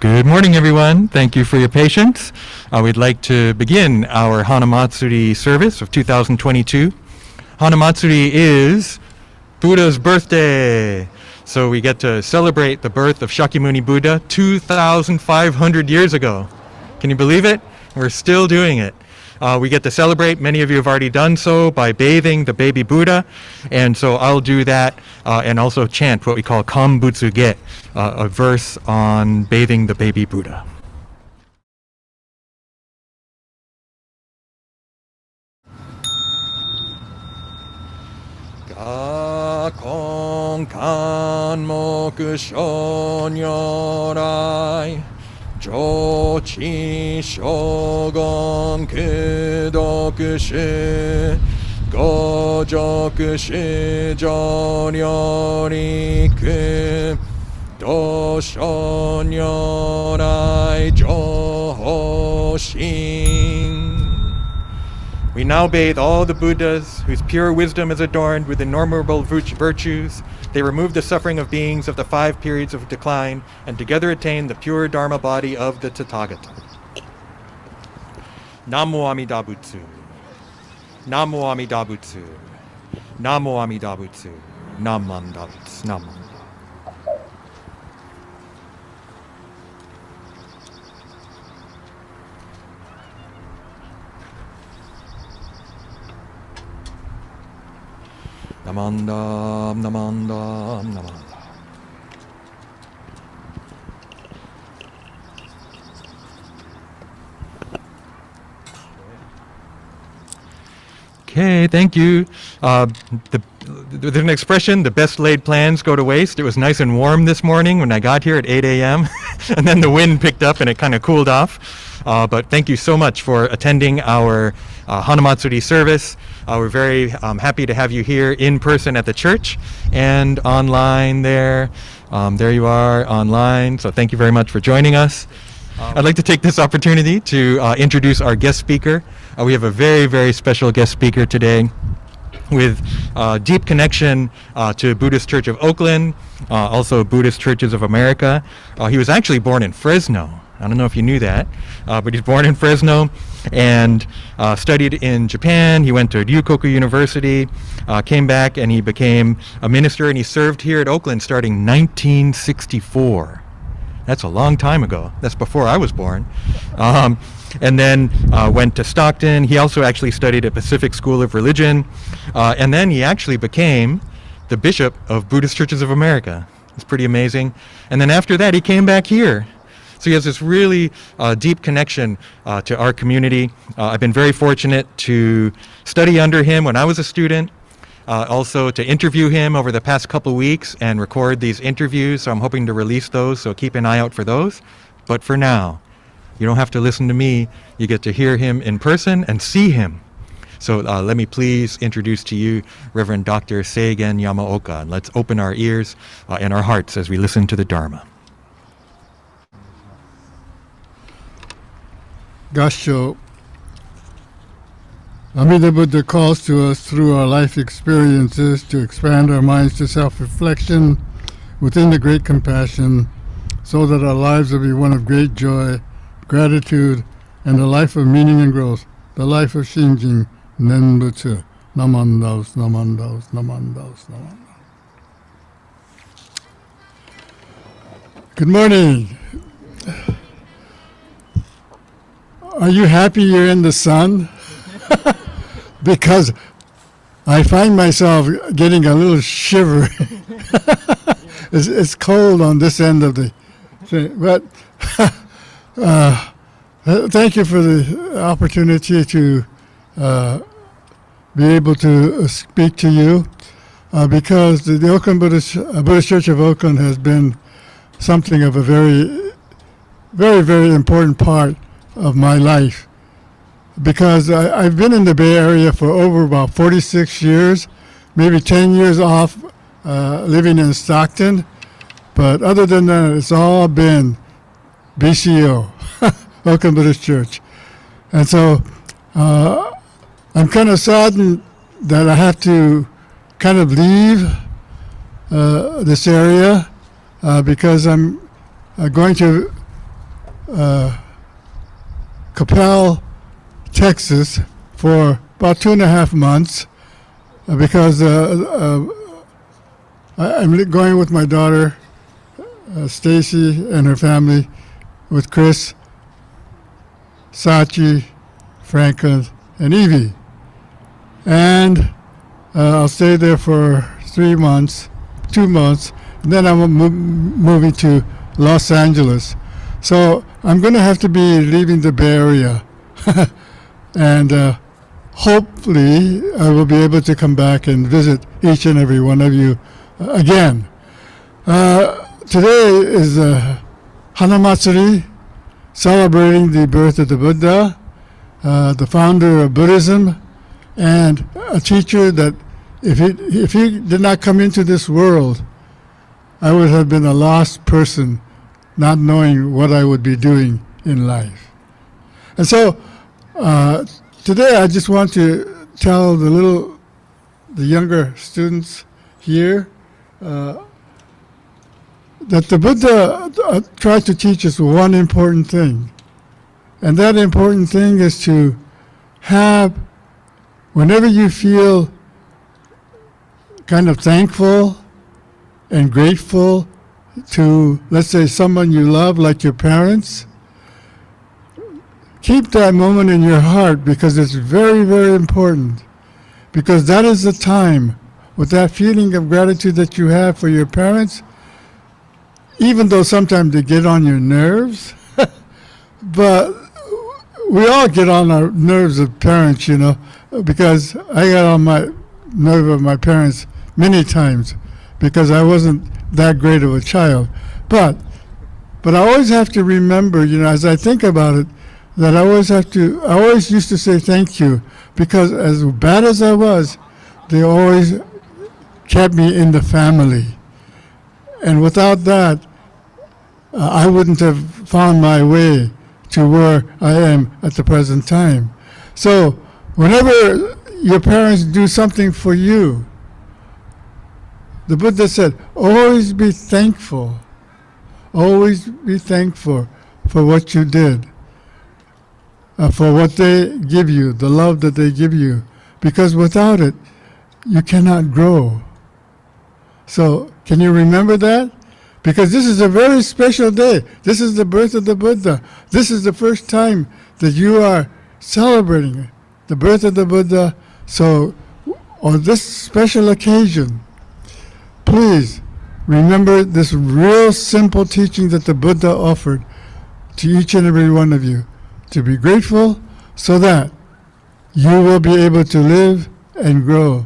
Good morning, everyone. Thank you for your patience. We'd like to begin our Hanamatsuri service of 2022. Hanamatsuri is Buddha's birthday. So we get to celebrate the birth of Shakyamuni Buddha 2,500 years ago. Can you believe it? We're still doing it. We get to celebrate. Many of you have already done so by bathing the baby Buddha. And so I'll do that and also chant what we call Kanbutsuge, a verse on bathing the baby Buddha. Ga kon kan moku shonyorai Jochi shogun kudokushi Gojokushi jonryoriku Doshonyorai johoshin. We now bathe all the Buddhas whose pure wisdom is adorned with innumerable virtues. They remove the suffering of beings of the 5 periods of decline and together attain the pure Dharma body of the Tathagata. Namo Amida Butsu. Namo Amida Butsu. Namo Amida Butsu. Naman Dabutsu. Naman. Namandam, namandam, namandam. Okay, thank you. There's an expression, the best laid plans go to waste. It was nice and warm this morning when I got here at 8 a.m. and then the wind picked up and it kind of cooled off. But thank you so much for attending our Hanamatsuri service. We're very happy to have you here in person at the church and online there. There you are online. So thank you very much for joining us. I'd like to take this opportunity to introduce our guest speaker. We have a very, very special guest speaker today with deep connection to Buddhist Church of Oakland, also Buddhist Churches of America. He was actually born in Fresno. I don't know if you knew that, but he's born in Fresno and studied in Japan. He went to Ryukoku University, came back, and he became a minister, and he served here at Oakland starting 1964. That's a long time ago. That's before I was born. And then went to Stockton. He also actually studied at Pacific School of Religion. And then he actually became the bishop of Buddhist Churches of America. It's pretty amazing. And then after that, he came back here. So he has this really deep connection to our community. I've been very fortunate to study under him when I was a student, also to interview him over the past couple weeks and record these interviews. So I'm hoping to release those, so keep an eye out for those. But for now, you don't have to listen to me. You get to hear him in person and see him. So let me please introduce to you Reverend Dr. Seigen Yamaoka. And let's open our ears and our hearts as we listen to the Dharma. Gasho. Amida Buddha calls to us through our life experiences to expand our minds to self-reflection within the great compassion so that our lives will be one of great joy, gratitude, and a life of meaning and growth, the life of Shinjin Nenbutsu. Namandos, namandos, namandos, namandos. Good morning. Are you happy you're in the sun? Because I find myself getting a little shiver. It's cold on this end of the thing. But thank you for the opportunity to be able to speak to you because the Oakland Buddhist Church of Oakland has been something of a very, very, very important part of my life, because I've been in the Bay Area for over about 46 years, maybe 10 years off living in Stockton, but other than that, it's all been BCO, Oakland Buddhist Church. And so I'm kind of saddened that I have to kind of leave this area because I'm going to Coppell, Texas, for about 2.5 months because I'm going with my daughter, Stacy, and her family, with Chris, Sachi, Franklin, and Evie. And I'll stay there for 2 months, and then I'm moving to Los Angeles. So I'm going to have to be leaving the Bay Area. And hopefully I will be able to come back and visit each and every one of you again. Today is Hanamatsuri, celebrating the birth of the Buddha, the founder of Buddhism, and a teacher that if he did not come into this world, I would have been a lost person, not knowing what I would be doing in life. And so today I just want to tell the younger students here that the Buddha tried to teach us one important thing. And that important thing is to have, whenever you feel kind of thankful and grateful to, let's say, someone you love, like your parents, keep that moment in your heart, because it's very, very important. Because that is the time, with that feeling of gratitude that you have for your parents, even though sometimes they get on your nerves, but we all get on our nerves of parents, because I got on my nerve of my parents many times because I wasn't that great of a child. But I always have to remember, as I think about it, that I always used to say thank you, because as bad as I was, they always kept me in the family. And without that, I wouldn't have found my way to where I am at the present time. So whenever your parents do something for you, the Buddha said, always be thankful. Always be thankful for what you did, for what they give you, the love that they give you. Because without it, you cannot grow. So can you remember that? Because this is a very special day. This is the birth of the Buddha. This is the first time that you are celebrating the birth of the Buddha. So on this special occasion, please remember this real simple teaching that the Buddha offered to each and every one of you, to be grateful so that you will be able to live and grow.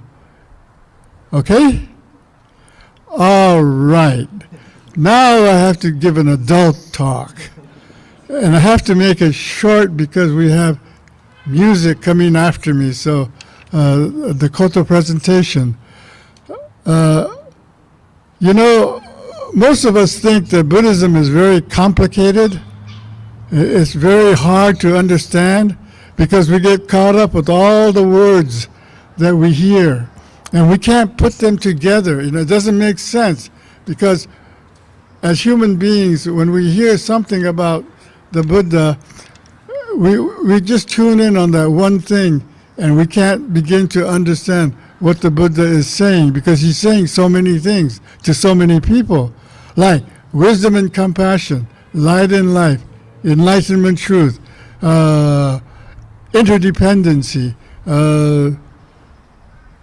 Okay? All right. Now I have to give an adult talk. And I have to make it short because we have music coming after me. So the koto presentation. Most of us think that Buddhism is very complicated. It's very hard to understand because we get caught up with all the words that we hear. And we can't put them together. It doesn't make sense because as human beings, when we hear something about the Buddha, we just tune in on that one thing, and we can't begin to understand what the Buddha is saying, because he's saying so many things to so many people, like wisdom and compassion, light and life, enlightenment, truth, interdependency,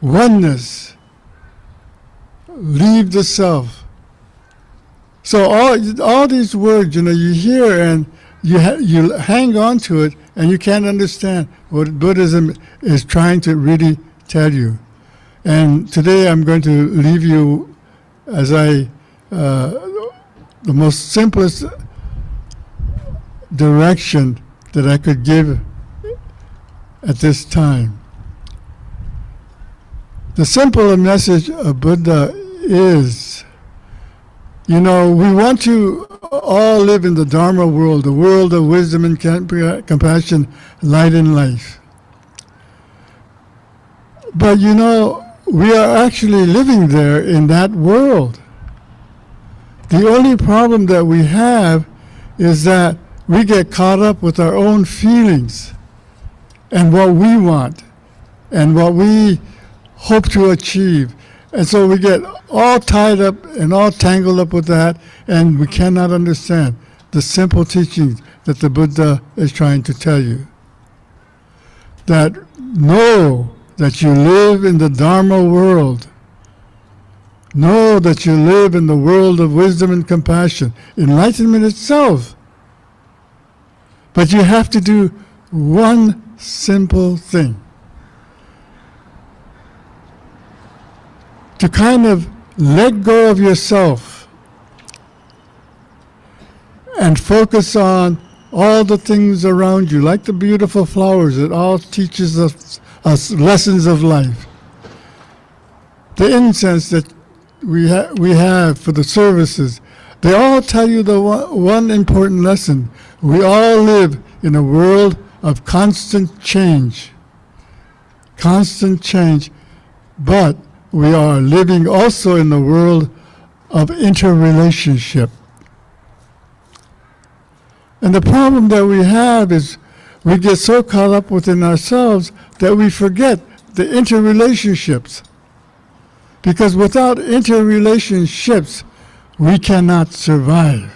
oneness, leave the self. So all these words, you hear and you hang on to it, and you can't understand what Buddhism is trying to really tell you. And today I'm going to leave you as the most simplest direction that I could give at this time. The simple message of Buddha is, we want to all live in the Dharma world, the world of wisdom and compassion, light and life. But we are actually living there in that world. The only problem that we have is that we get caught up with our own feelings and what we want and what we hope to achieve. And so we get all tied up and all tangled up with that, and we cannot understand the simple teachings that the Buddha is trying to tell you. That know that you live in the Dharma world. Know that you live in the world of wisdom and compassion, enlightenment itself. But you have to do one simple thing. To kind of let go of yourself and focus on all the things around you, like the beautiful flowers that all teaches us lessons of life. The incense that we have for the services, they all tell you the one important lesson. We all live in a world of constant change. Constant change. But we are living also in the world of interrelationship. And the problem that we have is we get so caught up within ourselves that we forget the interrelationships. Because without interrelationships, we cannot survive.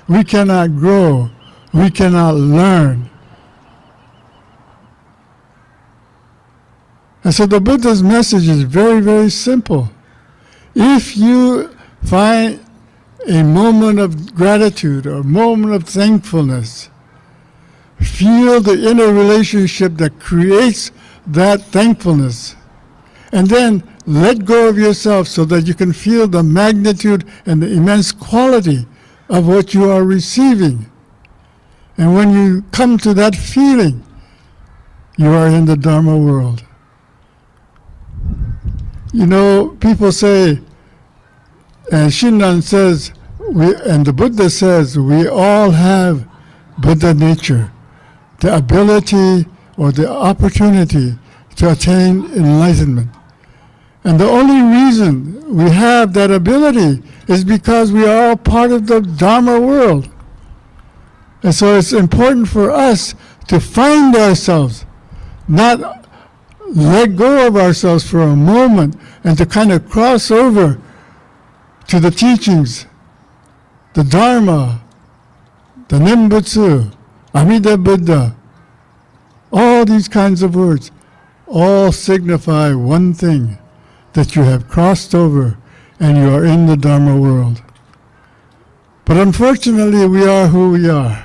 We cannot grow. We cannot learn. And so the Buddha's message is very, very simple. If you find a moment of gratitude or a moment of thankfulness, feel the inner relationship that creates that thankfulness, and then let go of yourself so that you can feel the magnitude and the immense quality of what you are receiving. And when you come to that feeling, you are in the Dharma world. You know, people say, and Shinran says, and the Buddha says, we all have Buddha nature, the ability or the opportunity to attain enlightenment. And the only reason we have that ability is because we are all part of the Dharma world. And so it's important for us to find ourselves, not let go of ourselves for a moment and to kind of cross over to the teachings, the Dharma, the Nembutsu, Amida Buddha. All these kinds of words all signify one thing, that you have crossed over and you are in the Dharma world. But unfortunately, we are who we are.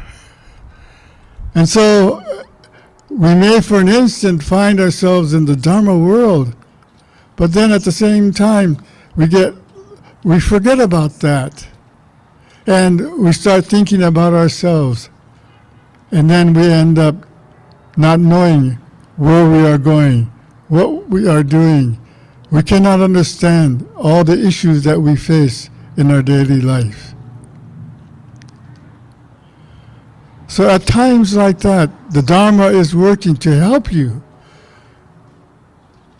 And so we may for an instant find ourselves in the Dharma world, but then at the same time, we forget about that. And we start thinking about ourselves. And then we end up not knowing where we are going, what we are doing. We cannot understand all the issues that we face in our daily life. So at times like that, the Dharma is working to help you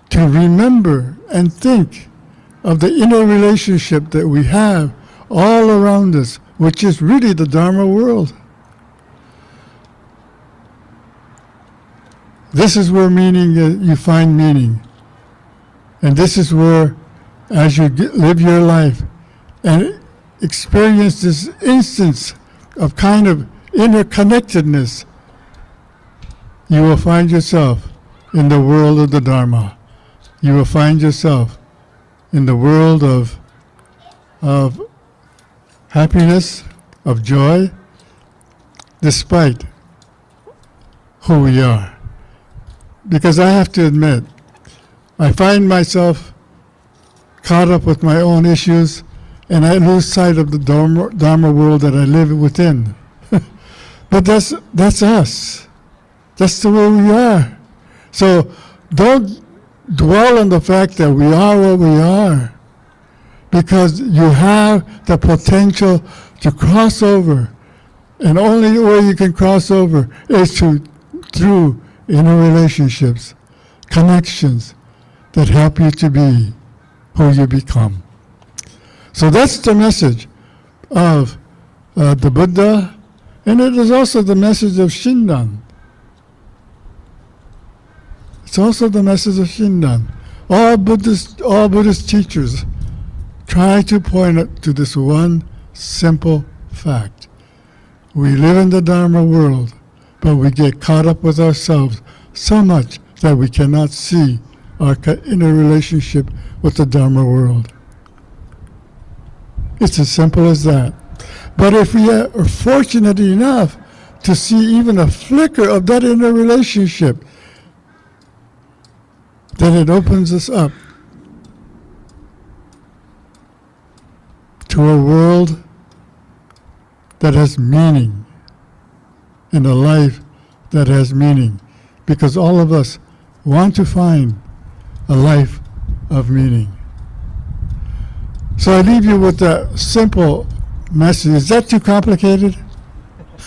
to remember and think of the inner relationship that we have all around us, which is really the Dharma world. This is where you find meaning. And this is where, as you live your life and experience this instance of kind of interconnectedness, you will find yourself in the world of the Dharma. You will find yourself in the world of happiness, of joy, despite who we are. Because I have to admit, I find myself caught up with my own issues, and I lose sight of the Dharma world that I live within. But that's us. That's the way we are. So don't dwell on the fact that we are what we are, because you have the potential to cross over. And only way you can cross over is through inner relationships, connections that help you to be who you become. So that's the message of the Buddha And it is also the message of Shinran. It's also the message of Shinran. All Buddhist teachers try to point to this one simple fact. We live in the Dharma world, but we get caught up with ourselves so much that we cannot see our inner relationship with the Dharma world. It's as simple as that. But if we are fortunate enough to see even a flicker of that inner relationship, then it opens us up to a world that has meaning, and a life that has meaning, because all of us want to find a life of meaning. So I leave you with a simple message. Is that too complicated?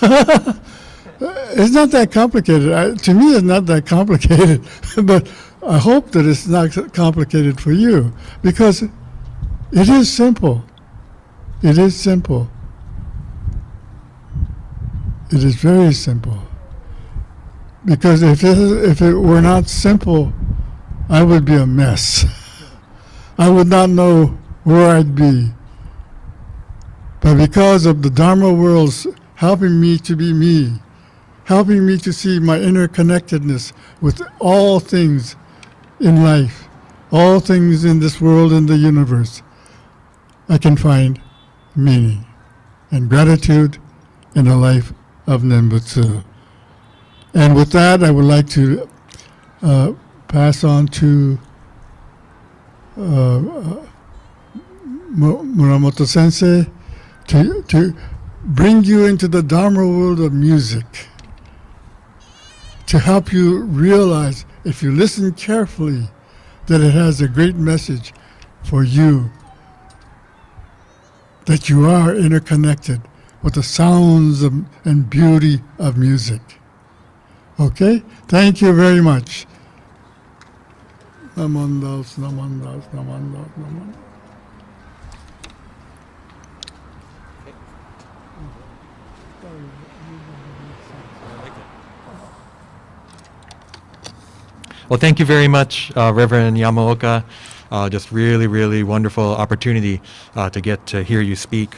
It's not that complicated. To me, it's not that complicated, but I hope that it's not complicated for you, because it is simple. It is simple. It is very simple. Because if it were not simple, I would be a mess. I would not know where I'd be. But because of the Dharma worlds helping me to be me, helping me to see my interconnectedness with all things in life, all things in this world and the universe, I can find meaning and gratitude in a life of Nembutsu. And with that, I would like to pass on to Muramoto Sensei to bring you into the Dharma world of music, to help you realize, if you listen carefully, that it has a great message for you, that you are interconnected with the sounds and beauty of music. Okay? Thank you very much. Namandas, namandas, namandas, namandas. Well, thank you very much, Reverend Yamaoka. Just really, really wonderful opportunity to get to hear you speak.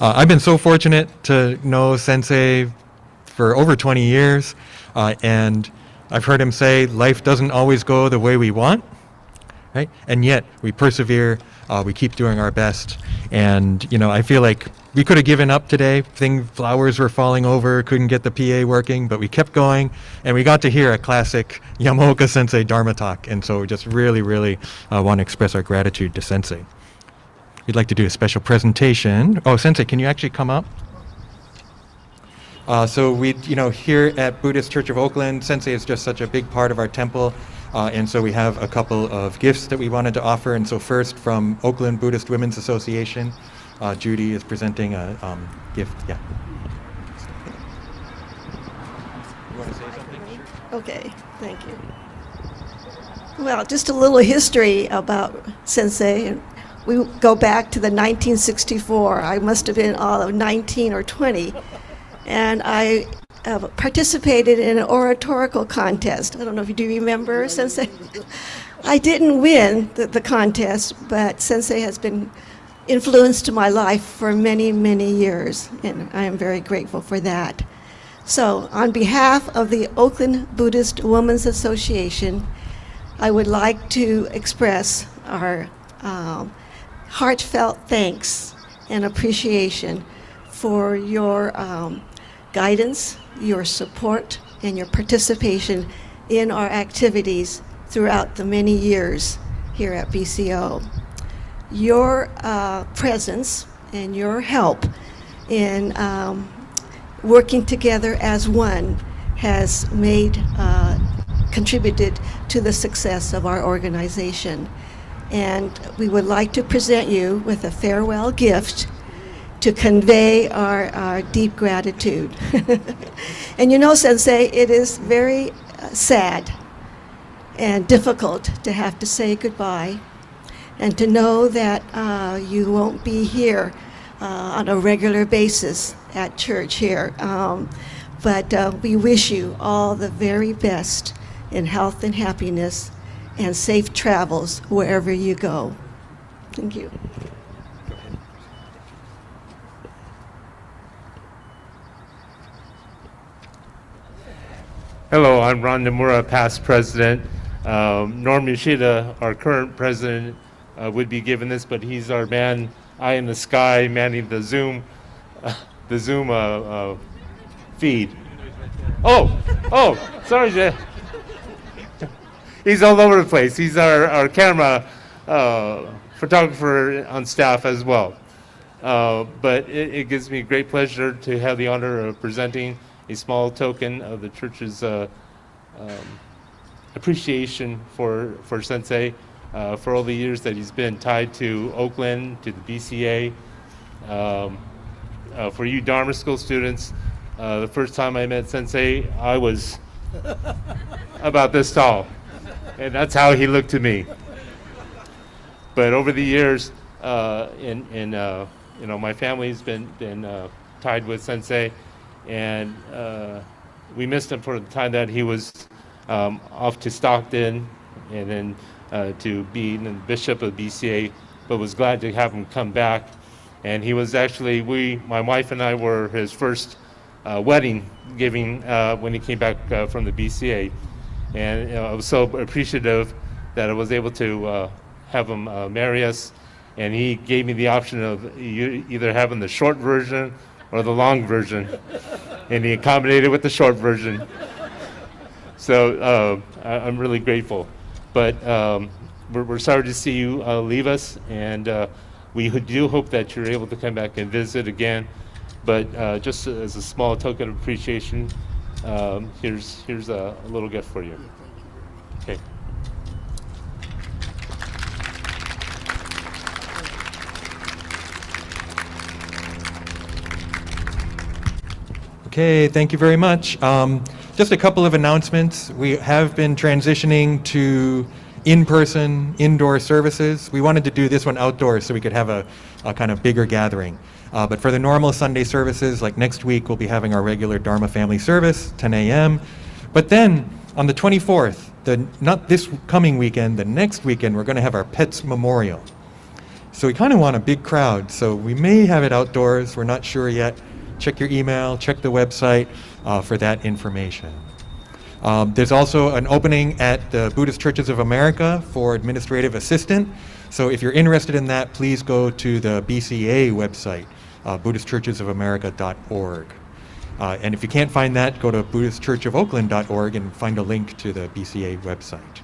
I've been so fortunate to know Sensei for over 20 years, and I've heard him say life doesn't always go the way we want, right? And yet we persevere, we keep doing our best, and I feel like we could have given up today. Flowers were falling over, couldn't get the PA working, but we kept going, and we got to hear a classic Yamaoka Sensei Dharma talk, and so we just really, really want to express our gratitude to Sensei. We'd like to do a special presentation. Oh, Sensei, can you actually come up? So we, here at Buddhist Church of Oakland, Sensei is just such a big part of our temple, and so we have a couple of gifts that we wanted to offer. And so first, from Oakland Buddhist Women's Association, Judy is presenting a gift. Yeah. You want to say something? Okay, thank you. Well, just a little history about Sensei. We go back to the 1964. I must have been all of 19 or 20. And I participated in an oratorical contest. I don't know if you do remember, Sensei. I didn't win the contest, but Sensei has been influenced to my life for many, many years, and I am very grateful for that. So, on behalf of the Oakland Buddhist Women's Association, I would like to express our heartfelt thanks and appreciation for your guidance, your support, and your participation in our activities throughout the many years here at BCO. Your presence and your help in working together as one has contributed to the success of our organization. And we would like to present you with a farewell gift to convey our deep gratitude. And Sensei, it is very sad and difficult to have to say goodbye and to know that you won't be here on a regular basis at church here. But we wish you all the very best in health and happiness and safe travels wherever you go. Thank you. Hello, I'm Ron Nomura, past president. Norm Yoshida, our current president, would be given this, but he's our man, eye in the sky, manning the Zoom feed. Sorry, Jay. He's all over the place. He's our camera photographer on staff as well. But it gives me great pleasure to have the honor of presenting a small token of the church's appreciation for Sensei for all the years that he's been tied to Oakland, to the BCA. For you Dharma school students, the first time I met Sensei, I was about this tall, and that's how he looked to me. But over the years, my family's been tied with Sensei, and we missed him for the time that he was off to Stockton, and then to be the bishop of BCA, but was glad to have him come back. And he was actually, my wife and I were his first wedding giving when he came back from the BCA. And I was so appreciative that I was able to have him marry us. And he gave me the option of either having the short version or the long version. And he accommodated with the short version. So I'm really grateful. But we're sorry to see you leave us, and we do hope that you're able to come back and visit again. But just as a small token of appreciation, here's a little gift for you. Okay. Okay, thank you very much. Just a couple of announcements. We have been transitioning to in-person, indoor services. We wanted to do this one outdoors so we could have a kind of bigger gathering. But for the normal Sunday services, like next week, we'll be having our regular Dharma family service, 10 a.m. But then on the 24th, not this coming weekend, the next weekend, we're going to have our Pets Memorial. So we kind of want a big crowd, so we may have it outdoors. We're not sure yet. Check your email, check the website for that information. There's also an opening at the Buddhist Churches of America for administrative assistant. So if you're interested in that, please go to the BCA website, BuddhistChurchesofAmerica.org. And if you can't find that, go to BuddhistChurchofOakland.org and find a link to the BCA website.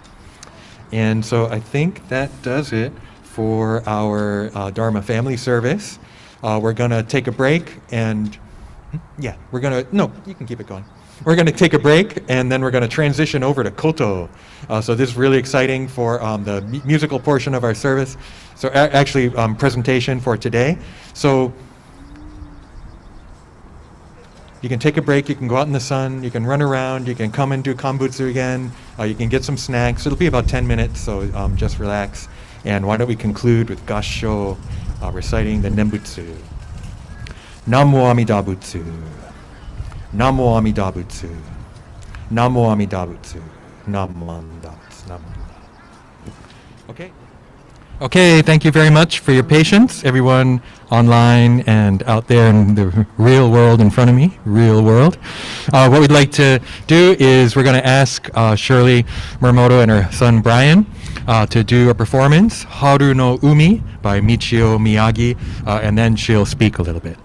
And so I think that does it for our Dharma family service. We're going to take a break and, you can keep it going. We're going to take a break and then we're going to transition over to Koto. So this is really exciting for the musical portion of our service. So actually, presentation for today. So you can take a break, you can go out in the sun, you can run around, you can come and do Kanbutsuge again, you can get some snacks. It'll be about 10 minutes, so just relax. And why don't we conclude with Gassho reciting the Nembutsu. Namo Amida Butsu. Namo Amida Butsu. Namo Amida Butsu. Namo Amida Butsu. Okay. Okay, thank you very much for your patience, everyone online and out there in the real world in front of me, real world. What we'd like to do is we're going to ask Shirley Muramoto and her son Brian to do a performance, Haru no Umi by Michio Miyagi, and then she'll speak a little bit.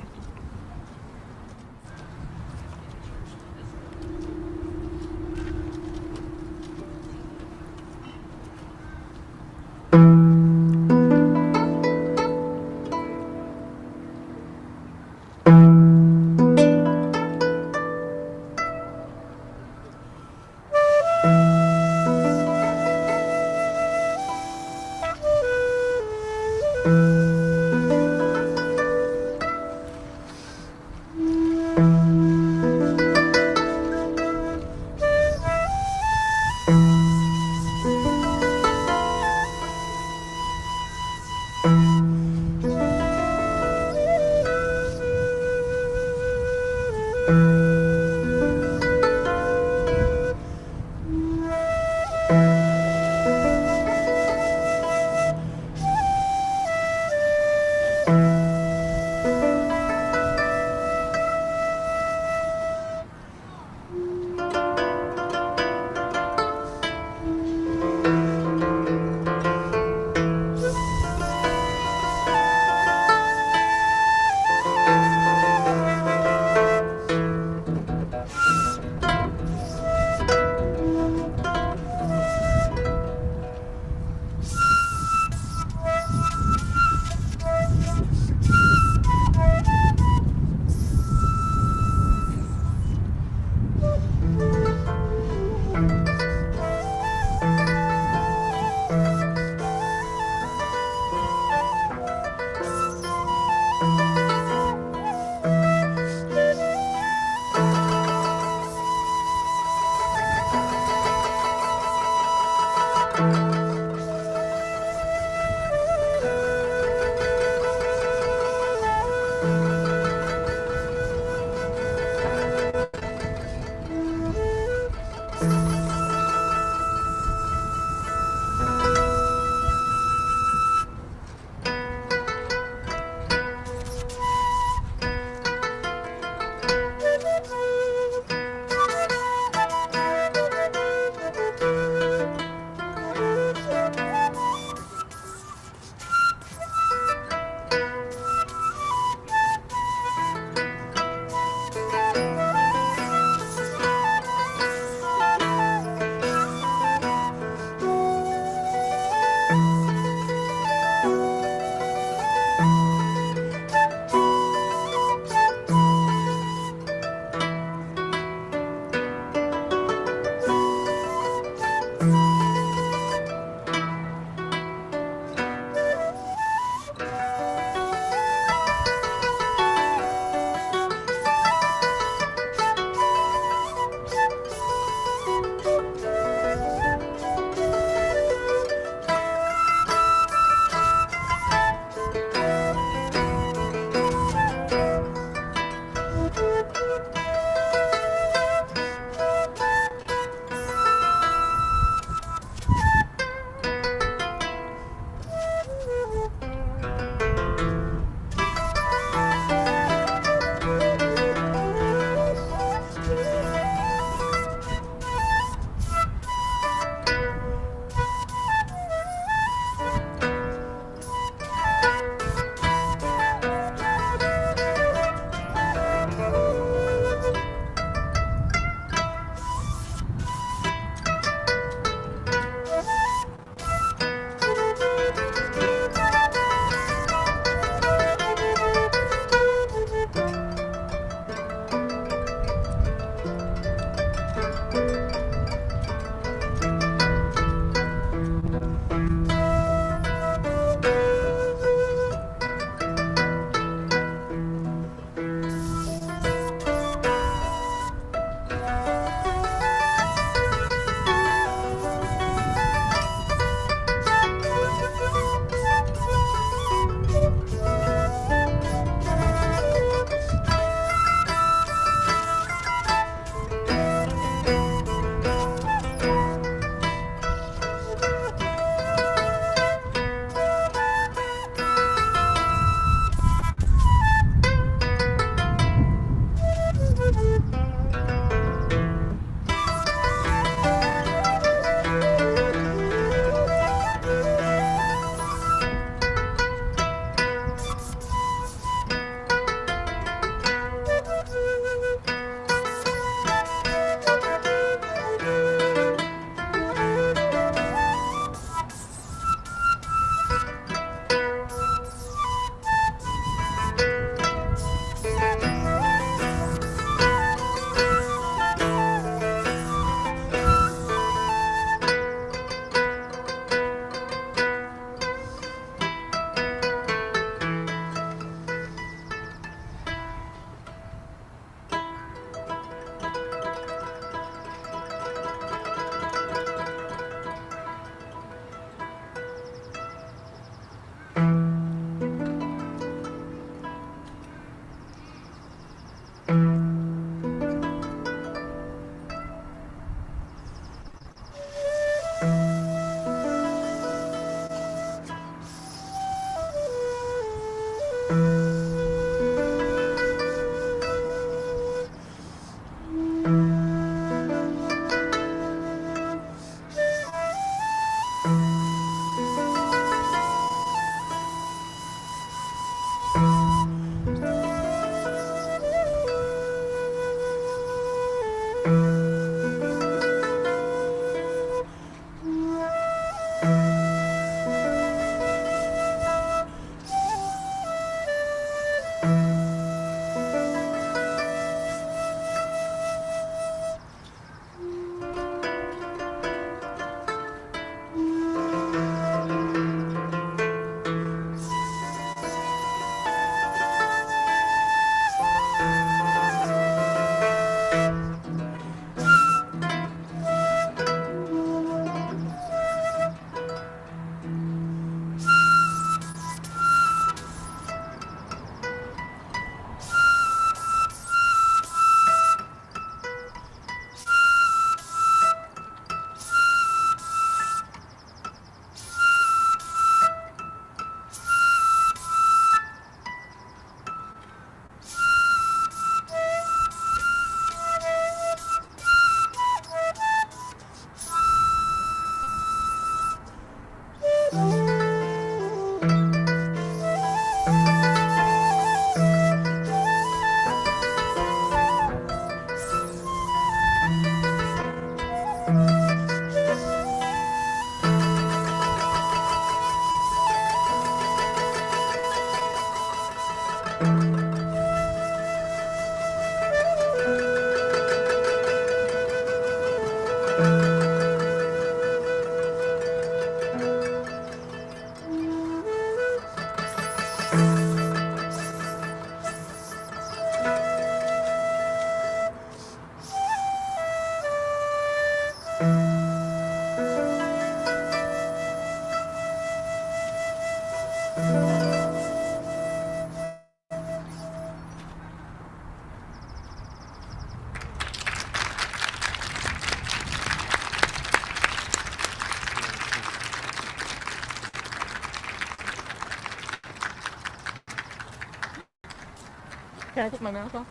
Can I take my mask off?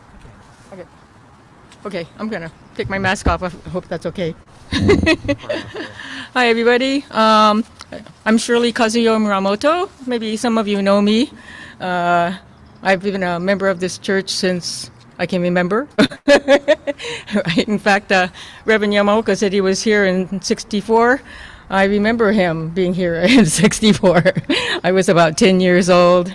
Okay. Okay, I'm gonna take my mask off. I hope that's okay. Hi, everybody. I'm Shirley Kazuyo Muramoto. Maybe some of you know me. I've been a member of this church since I can remember. In fact, Reverend Yamaoka said he was here in '64. I remember him being here in '64. I was about 10 years old.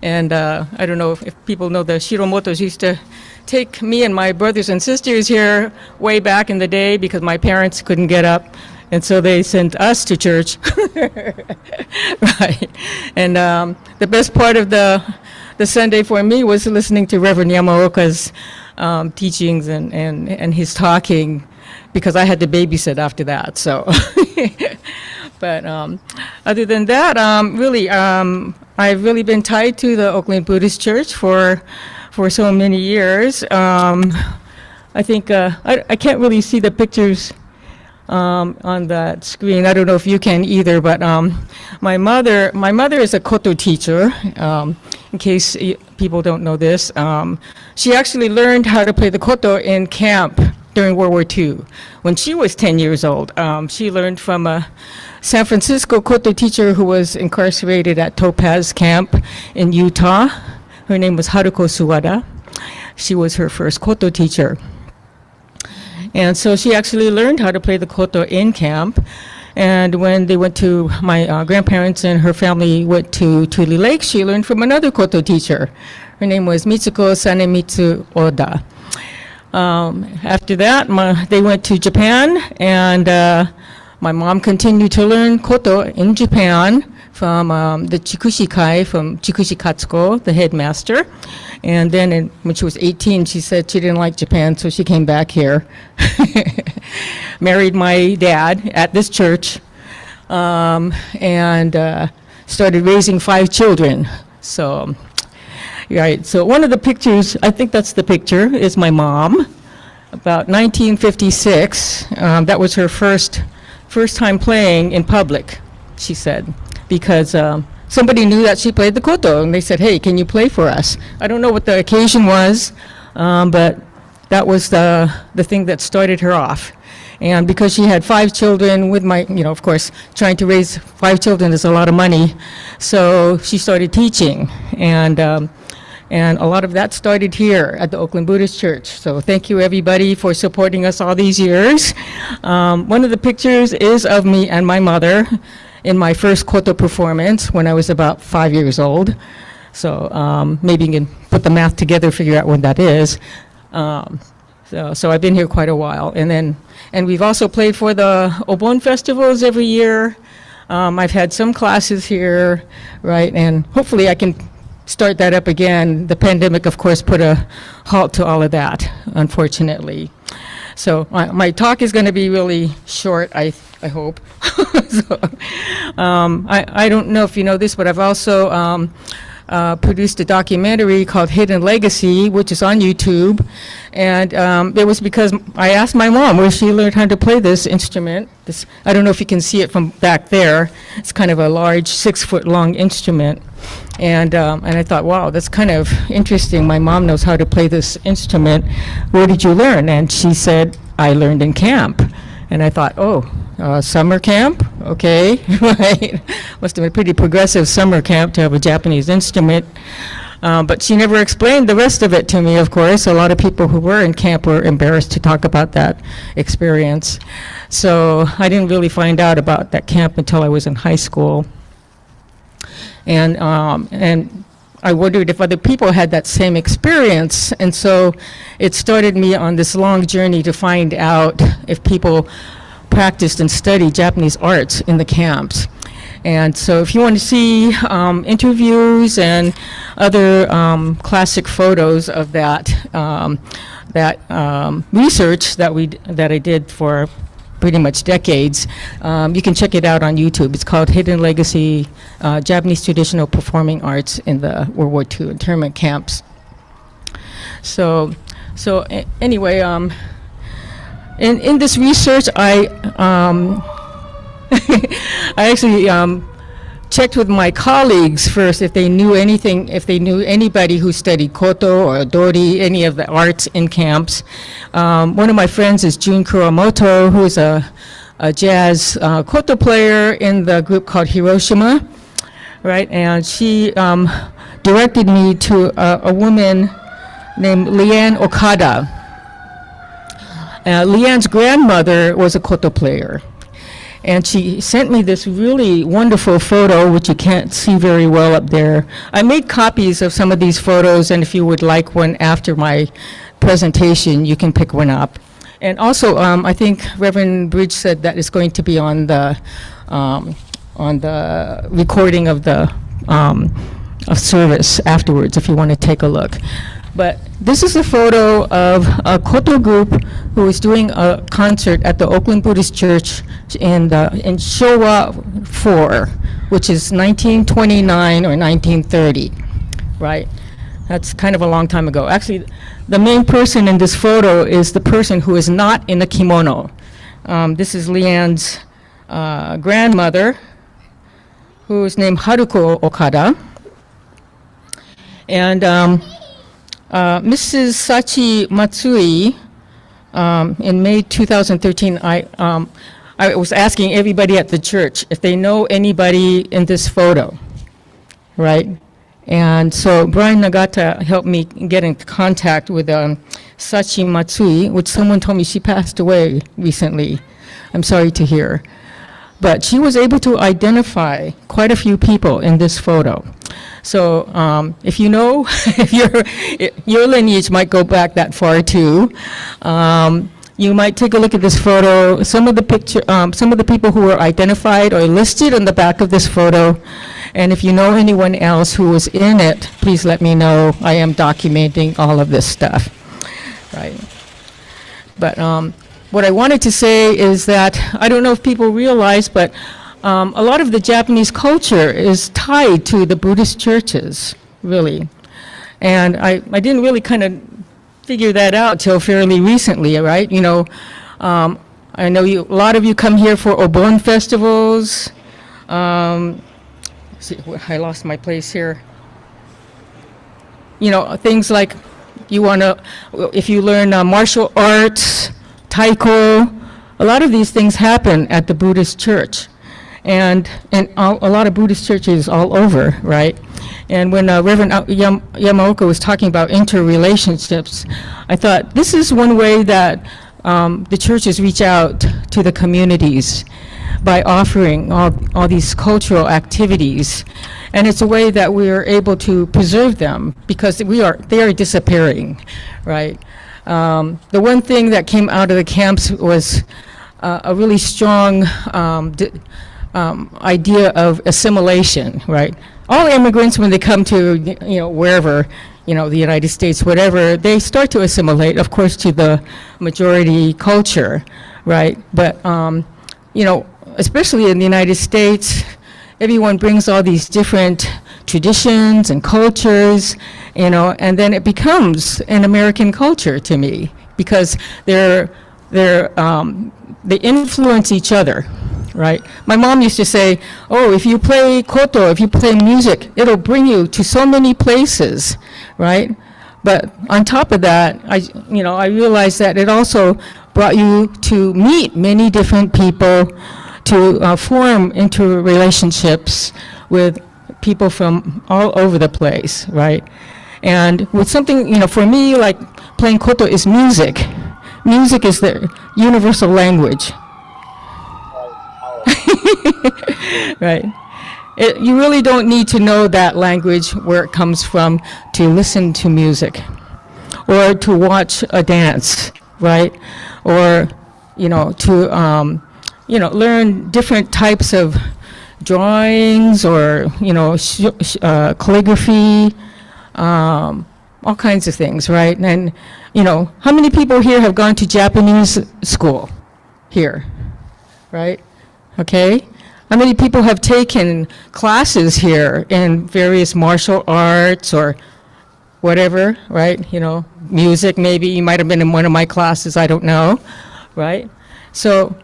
And I don't know if people know the Shiromotos used to take me and my brothers and sisters here way back in the day because my parents couldn't get up. And so they sent us to church. Right. And the best part of the Sunday for me was listening to Reverend Yamaoka's teachings and his talking, because I had to babysit after that. So, but other than that, really, I've really been tied to the Oakland Buddhist Church for so many years. I think I can't really see the pictures on that screen. I don't know if you can either, but my mother is a koto teacher. In case people don't know this, she actually learned how to play the koto in camp during World War II. When she was 10 years old, she learned from a San Francisco koto teacher who was incarcerated at Topaz Camp in Utah. Her name was Haru Suwada. She was her first koto teacher. And so she actually learned how to play the koto in camp. And when they went to, my grandparents and her family went to Tule Lake, she learned from another koto teacher. Her name was Mitsuko Sanemitsu Oda. After that, they went to Japan, and my mom continued to learn koto in Japan from the Chikushi-kai, from Chikushi Katsuko, the headmaster. And then when she was 18, she said she didn't like Japan, so she came back here. Married my dad at this church, and started raising 5 children. So, right, so one of the pictures, I think that's the picture, is my mom. About 1956, that was her first time playing in public, she said, because somebody knew that she played the koto, and they said, hey, can you play for us? I don't know what the occasion was, but that was the thing that started her off. And because she had 5 children with of course, trying to raise 5 children is a lot of money, so she started teaching. And a lot of that started here at the Oakland Buddhist Church. So thank you, everybody, for supporting us all these years. One of the pictures is of me and my mother in my first koto performance when I was about 5 years old. So maybe you can put the math together, figure out when that is. So I've been here quite a while. And we've also played for the Obon festivals every year. I've had some classes here, right? And hopefully I can start that up again. The pandemic, of course, put a halt to all of that, unfortunately. So my talk is going to be really short, I hope. So, I don't know if you know this, but I've also produced a documentary called Hidden Legacy, which is on YouTube. And it was because I asked my mom where she learned how to play this instrument. I don't know if you can see it from back there. It's kind of a large 6-foot-long instrument. And I thought, wow, that's kind of interesting. My mom knows how to play this instrument. Where did you learn? And she said, I learned in camp. And I thought, summer camp? Okay, right. Must have been a pretty progressive summer camp to have a Japanese instrument. But she never explained the rest of it to me, of course. A lot of people who were in camp were embarrassed to talk about that experience. So I didn't really find out about that camp until I was in high school. And I wondered if other people had that same experience. And so it started me on this long journey to find out if people practiced and studied Japanese arts in the camps. And so if you want to see interviews and other classic photos of that research that I did for pretty much decades, you can check it out on YouTube. It's called Hidden Legacy, Japanese Traditional Performing Arts in the World War II internment camps. So anyway, in this research, I I actually checked with my colleagues first if they knew anything, if they knew anybody who studied koto or dori, any of the arts in camps. One of my friends is Jun Kuramoto, who is a jazz koto player in the group called Hiroshima, right? And she directed me to a woman named Leanne Okada. Leanne's grandmother was a koto player. And she sent me this really wonderful photo, which you can't see very well up there. I made copies of some of these photos, and if you would like one after my presentation, you can pick one up. And also, I think Reverend Bridge said that it's going to be on the recording of the of service afterwards, if you want to take a look. But this is a photo of a koto group who was doing a concert at the Oakland Buddhist Church in Showa 4, which is 1929 or 1930, right? That's kind of a long time ago. Actually, the main person in this photo is the person who is not in a kimono. This is Leanne's grandmother, who is named Haruko Okada. And Mrs. Sachi Matsui, in May 2013, I was asking everybody at the church if they know anybody in this photo, right? And so Brian Nagata helped me get in contact with Sachi Matsui, which someone told me she passed away recently. I'm sorry to hear. But she was able to identify quite a few people in this photo. So if you know, if your lineage might go back that far too, you might take a look at this photo. Some of the people who were identified or listed on the back of this photo. And if you know anyone else who was in it, please let me know. I am documenting all of this stuff, right? But what I wanted to say is that I don't know if people realize, but a lot of the Japanese culture is tied to the Buddhist churches, really. And I didn't really kind of figure that out till fairly recently, right? You know, I know a lot of you come here for Obon festivals. See, I lost my place here. You know, things like you want to, if you learn martial arts, taiko, a lot of these things happen at the Buddhist church. And a lot of Buddhist churches all over, right? And when Reverend Yamaoka was talking about interrelationships, I thought this is one way that the churches reach out to the communities by offering all these cultural activities. And it's a way that we are able to preserve them because they are disappearing, right? The one thing that came out of the camps was a really strong idea of assimilation, right? All immigrants, when they come to, wherever, the United States, whatever, they start to assimilate, of course, to the majority culture, right? But, especially in the United States, everyone brings all these different traditions and cultures, and then it becomes an American culture to me because they influence each other, right? My mom used to say, oh, if you play koto, if you play music, it'll bring you to so many places, right? But on top of that, I realized that it also brought you to meet many different people, to form interrelationships with people from all over the place, right? And with something, for me, like playing koto is music. Music is the universal language. Right. You really don't need to know that language, where it comes from, to listen to music or to watch a dance, right? Or, to, learn different types of drawings or, calligraphy, all kinds of things, right? And, how many people here have gone to Japanese school here, right? Okay. How many people have taken classes here in various martial arts or whatever, right? Music maybe. You might have been in one of my classes, I don't know, right? So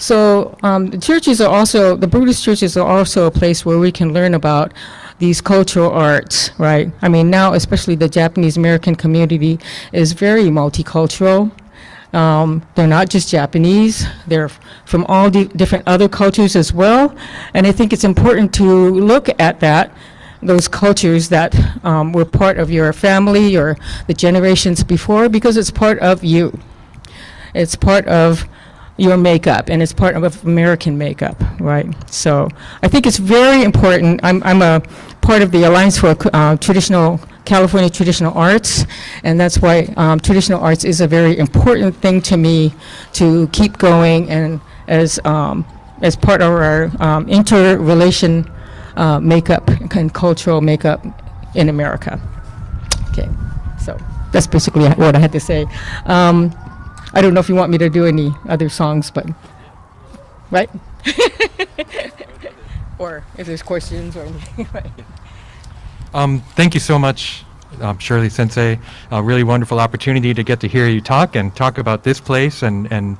So the churches are also, the Buddhist churches are also a place where we can learn about these cultural arts, right? I mean, now especially the Japanese American community is very multicultural. They're not just Japanese, they're from all different other cultures as well. And I think it's important to look at that, those cultures that were part of your family or the generations before, because it's part of you. It's part of your makeup, and it's part of American makeup, right? So I think it's very important. I'm a part of the Alliance for California Traditional Arts, and that's why traditional arts is a very important thing to me to keep going, and as part of our interrelation makeup and cultural makeup in America. Okay, so that's basically what I had to say. I don't know if you want me to do any other songs, but, right? Or if there's questions or anything, right? Thank you so much, Shirley Sensei. A really wonderful opportunity to get to hear you talk and talk about this place and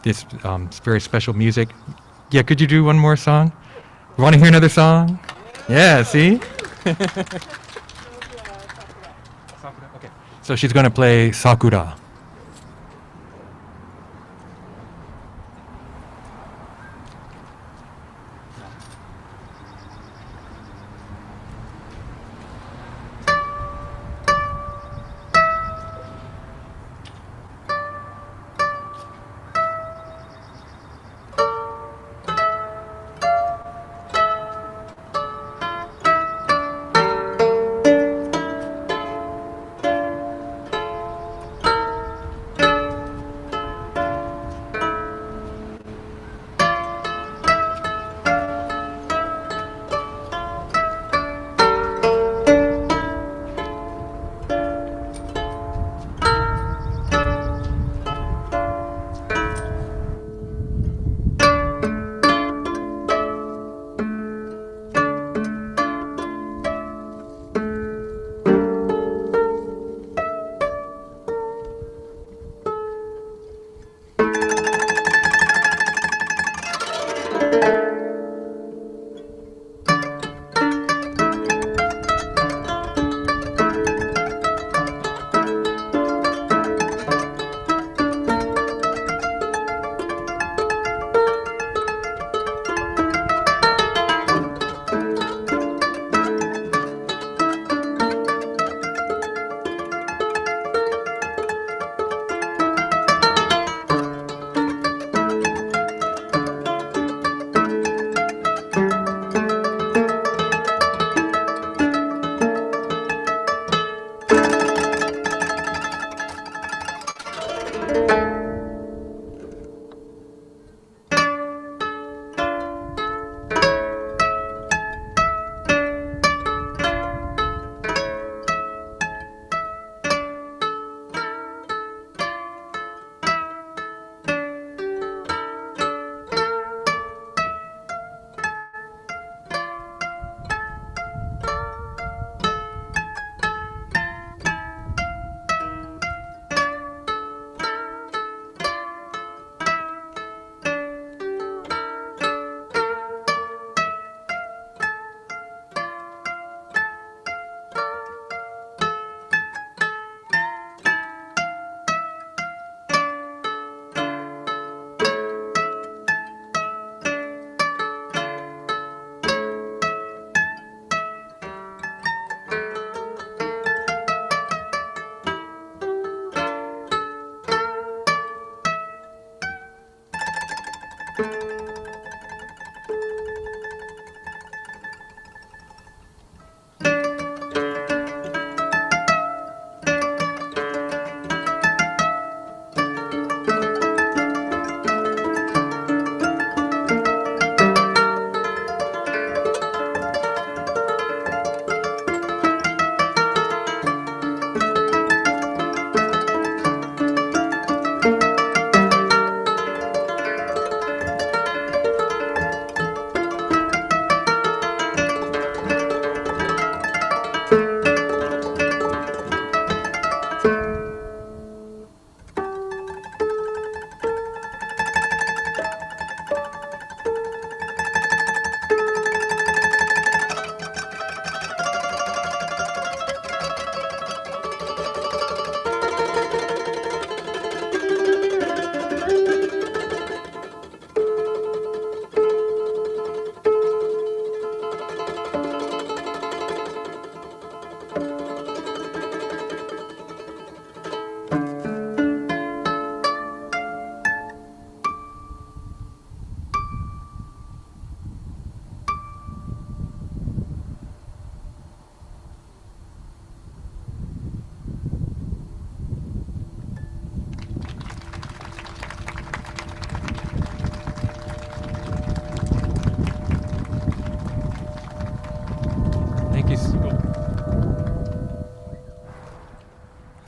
this very special music. Yeah, could you do one more song? You want to hear another song? Yeah, see? Okay. So she's going to play Sakura.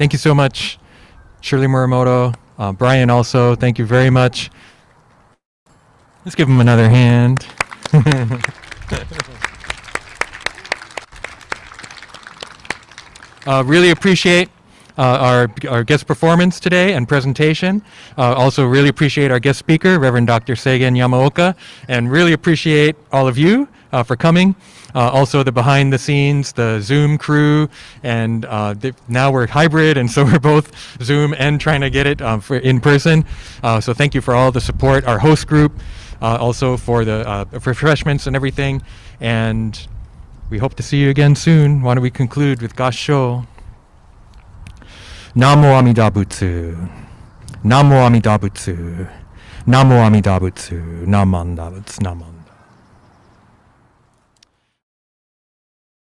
Thank you so much, Shirley Muramoto. Brian also, thank you very much. Let's give him another hand. Really appreciate our guest performance today and presentation. Also really appreciate our guest speaker, Reverend Dr. Seigen Yamaoka, and really appreciate all of you for coming. Also the behind the scenes, the Zoom crew, and now we're hybrid, and so we're both Zoom and trying to get it for in person. So thank you for all the support. Our host group, also for the refreshments and everything. And we hope to see you again soon. Why don't we conclude with Gassho? Namo Amida Butsu. Namo Amida Butsu. Namo Amida Butsu. Naman Dabutsu. Naman.